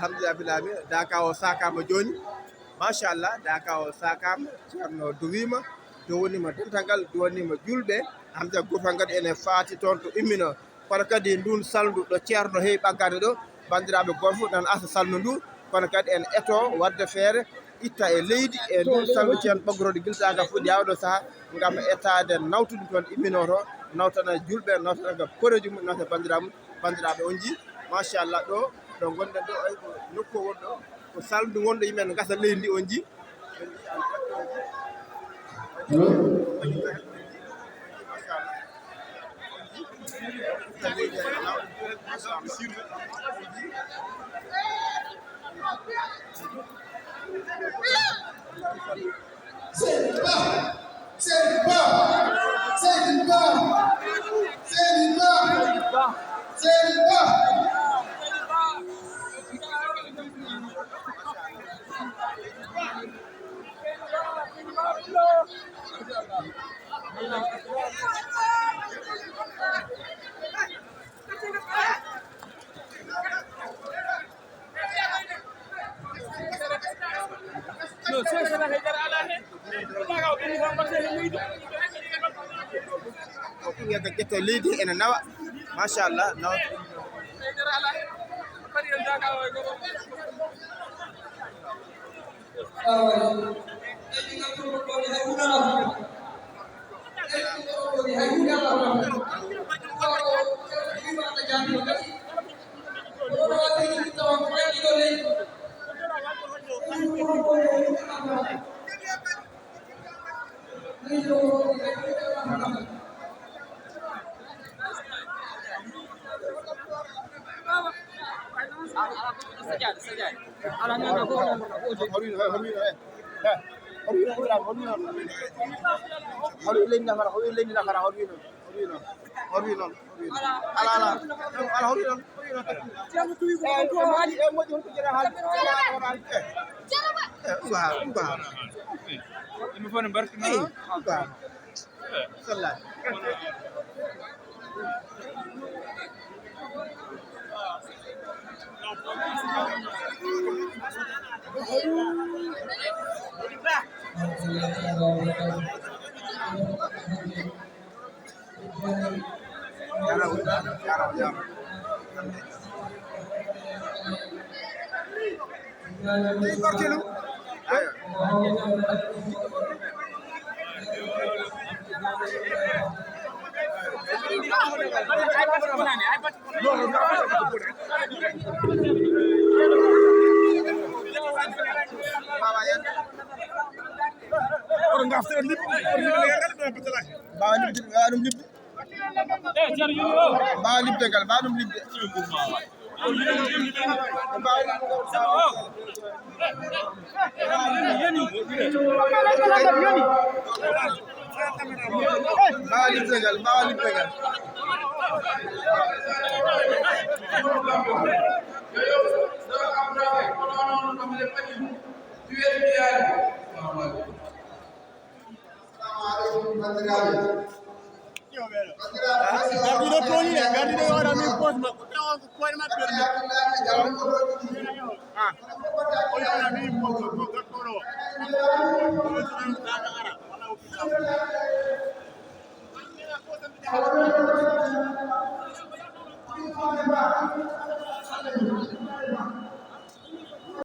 alhamdulillah bilaɓe daka o sakama joni machallah daka o sakama ceerno duwima dowonima dental ngal duwanima julɓe hamde gurtal ngal ene faati toon to immino kono kadi ndun saldu ɗo ceerno heewi ɓaggade ɗo bandiraɓe goto fof nan asa saldu ndu kono kadi en eto wadde feere itta e leydi e ndun saldu ceerno ɓaggorode guiltaga fuɗi yawɗo saaha gam ettade nawtude toon imminoto nawtana julɓe nawtanaga koreji mum nawta bandiraɓe on ji machallah ɗo gonɗen ɗo ay ko nokku wonɗo ko saldu wonɗo yimɓe ne gasa leydi ndi on ji ko ƴetto leydi ene nawa machallah nawa